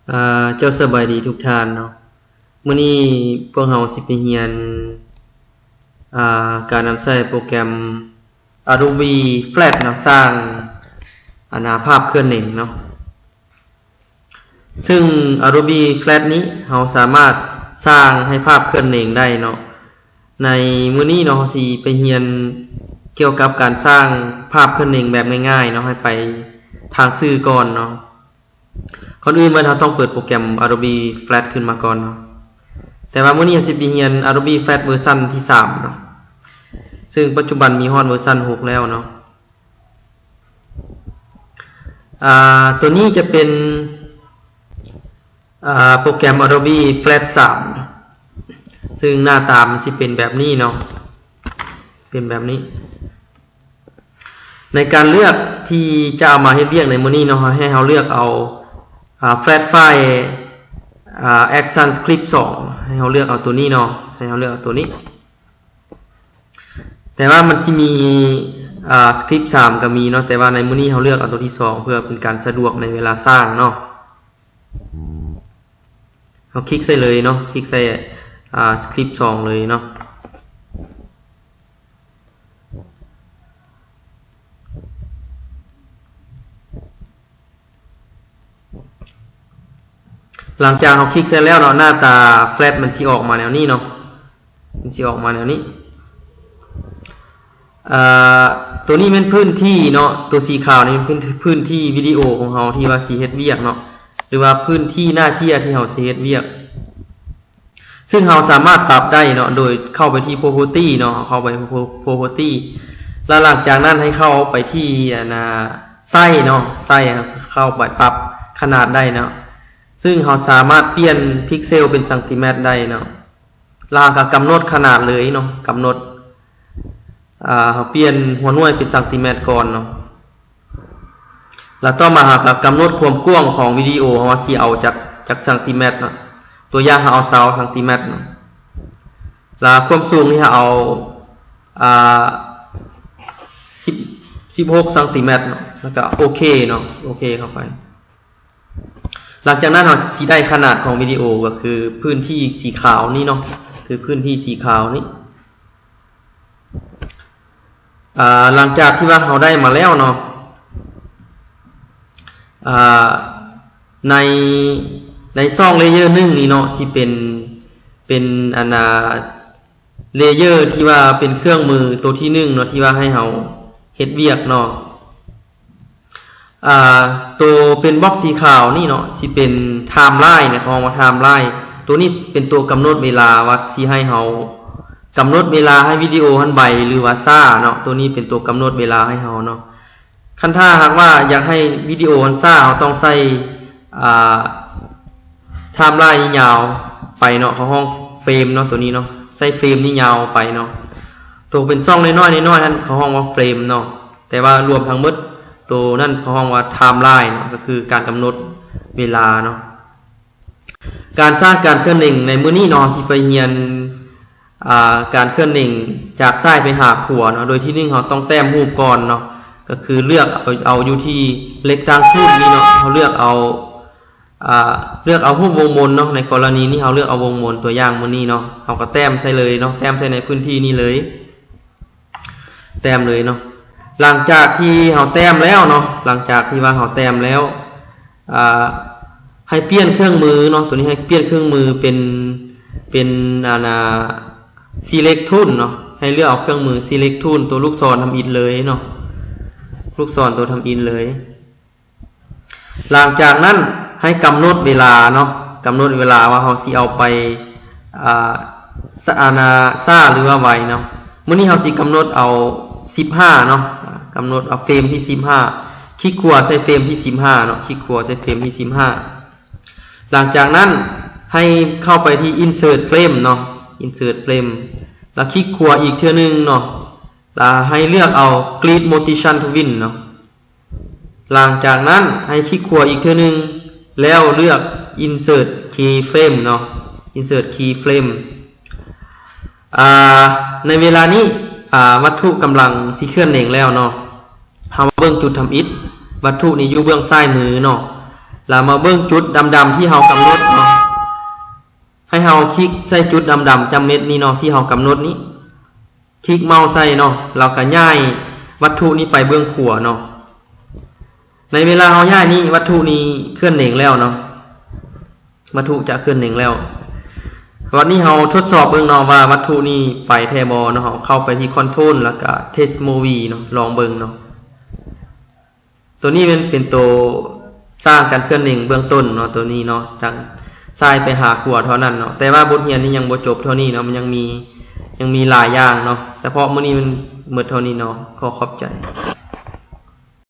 เจ้าสบายดีทุกท่านเนาะมื้อนี้พวกเราสิไปเรียนการนำใช้โปรแกรม Adobe Flash เนาะสร้างภาพเคลื่อนไหวเนาะซึ่ง Adobe Flash นี้เราสามารถสร้างให้ภาพเคลื่อนไหวได้เนาะในมื้อนี้เนาะเราสิไปเรียนเกี่ยวกับการสร้างภาพเคลื่อนไหวแบบง่ายๆเนาะให้ไปทางสื่อก่อนเนาะก่อนอื่นเราต้องเปิดโปรแกรม Adobe Flash ขึ้นมาก่อนเนาะแต่ว่ามื้อนี้สิไปเรียน Adobe Flash เวอร์ชันที่3เนาะซึ่งปัจจุบันมีฮอดเวอร์ชัน6แล้วเนาะตัวนี้จะเป็นโปรแกรม Adobe Flash 3ซึ่งหน้าตามันสิเป็นแบบนี้เนาะเป็นแบบนี้ในการเลือกที่จะเอามาเฮ็ดเวียกในมื้อนี้เนาะให้เราเลือกเอาFlash File Action Script 2ให้เราเลือกเอาตัวนี้เนาะให้เราเลือกเอาตัวนี้แต่ว่ามันสิมีสคริปต์3ก็มีเนาะแต่ว่าในมื้อนี้เราเลือกเอาตัวที่2เพื่อเป็นการสะดวกในเวลาสร้างเนาะเราคลิกใส่เลยเนาะคลิกใส่สคริปต์2เลยเนาะหลังจากเราคลิกเสร็จแล้วเนาะหน้าตาแฟลชมันสิออกมาแนวนี้เนาะมันสิออกมาแนวนี้ตัวนี้เป็นพื้นที่เนาะตัวสีขาวนี่เป็นพื้นที่วิดีโอของเราที่ว่าสิเฮ็ดเวียกเนาะหรือว่าพื้นที่หน้าที่ที่เราสิเฮ็ดเวียกซึ่งเราสามารถปรับได้เนาะโดยเข้าไปที่ property เนาะเข้าไป property แล้วหลังจากนั้นให้เข้าไปที่ไส้เนาะไส้เข้าไปปรับขนาดได้เนาะซึ่งเราสามารถเปลี่ยนพิกเซลเป็นเซนติเมตรได้เนาะแล้วก็กำหนดขนาดเลยเนาะกำหนดเปลี่ยนหัวหน่วยเป็นเซนติเมตรก่อนเนาะแล้วต่อมากับำหนดความกว้างของวิดีโอเฮาสิเอาจากเซนติเมตรเนาะตัวอย่างเอา20เซนติเมตรเนาะแล้วความสูงนี่เอา16เซนติเมตรเนาะแล้วก็โอเคเนาะโอเคเข้าไปหลังจากนั้นเราสิได้ขนาดของวิดีโอก็คือพื้นที่สีขาวนี่เนาะคือพื้นที่สีขาวนี่หลังจากที่ว่าเราได้มาแล้วเนาะในช่องเลเยอร์1นี่เนาะที่เป็นเลเยอร์ที่ว่าเป็นเครื่องมือตัวที่1เนาะที่ว่าให้เราเฮ็ดเวียกเนาะตัวเป็นบล็อกสีขาวนี่เนาะสิเป็นไทม์ไลน์เนี่ยเขาว่าไทม์ไลน์ตัวนี้เป็นตัวกำหนดเวลาว่าสิให้เรากำหนดเวลาให้วิดีโอหันใบหรือว่าซ่าเนาะตัวนี้เป็นตัวกำหนดเวลาให้เราเนาะคันถ้าหากว่าอยากให้วิดีโอหันซ่าเราต้องใส่ไทม์ไลน์ยาวไปเนาะเขาห้องเฟรมเนาะตัวนี้เนาะใส่เฟรมนี่ยาวไปเนาะตัวเป็นช่องน้อยๆนั่นเขาห้องว่าเฟรมเนาะแต่ว่ารวมทั้งหมดตัวนั่นเขาห้องว่าไทม์ไลน์เนาะก็คือการกำหนดเวลาเนาะการสร้างการเคลื่อนไหวในมื้อนี้เนาะสิไปเรียนการเคลื่อนไหวจากซ้ายไปหาขวาเนาะโดยที่1เราต้องแต้มรูปก่อนเนาะก็คือเลือกเอาอยู่ที่เล็กทางคูณนี่เนาะเราเลือกเอารูปวงมนเนาะในกรณีนี้เราเลือกเอาวงมนตัวอย่างมื้อนี้เนาะเราก็แต้มใส่เลยเนาะแต้มใส่ในพื้นที่นี้เลยแต้มเลยเนาะหลังจากที่เราแต้มแล้วเนาะหลังจากที่ว่าเราแต้มแล้วให้เปลี่ยนเครื่องมือเนาะตัวนี้ให้เปลี่ยนเครื่องมือเป็นselect tool เนาะให้เลือกเอาเครื่องมือ select tool ตัวลูกศรทำอินเลยเนาะลูกศรตัวทำอินเลยหลังจากนั้นให้กำหนดเวลาเนาะกำหนดเวลาว่าเราสิเอาไปซ่าหรือว่าไวเนาะมื้อนี้เราสิกำหนดเอา15เนาะกำหนดเอาเฟรมที่15คลิกขวาใส่เฟรมที่15เนาะคลิกขวาใส่เฟรมที่15หลังจากนั้นให้เข้าไปที่ insert frame เนาะ insert frame แล้วคลิกขวาอีกเทื่อนึงเนาะแล้วให้เลือกเอา grid motion twin เนาะหลังจากนั้นให้คลิกขวาอีกเทื่อนึงแล้วเลือก insert keyframe เนาะ insert keyframe ในเวลานี้วัตถุกำลังสิเคลื่อนเองแล้วเนาะเฮามาเบิ่งจุดทำอิฐวัตถุนี้อยู่เบื้องซ้ายมือเนาะ แล้วมาเบิ่งจุดดำๆที่เฮากำหนดเนาะให้เฮาคลิกใส่จุดดำๆจำเม็ดนี้เนาะที่เฮากำหนดนี้คลิกเมาส์ใส่เนาะเราก็ย้ายวัตถุนี้ไปเบื้องขวาเนาะในเวลาเฮาย้ายนี้วัตถุนี้เคลื่อนเองแล้วเนาะวัตถุจะเคลื่อนเองแล้ววันนี้เฮาทดสอบเบิ่งเนาะว่าวัตถุนี้ไปแท้บ่เนาะเฮาเข้าไปที่คอนโทรลแล้วก็ Test Movie เนาะลองเบิ่งเนาะตัวนี้เป็นตัวสร้างการเคลื่อนเองเบื้องต้นเนาะตัวนี้เนาะจากซ้ายไปหาขวาเท่านั้นเนาะแต่ว่าบทเรียนนี้ยังบ่จบเท่านี้เนาะมันยังมีหลายอย่างเนาะเฉพาะมื้อนี้มันหมดเท่านี้เนาะขอขอบใจ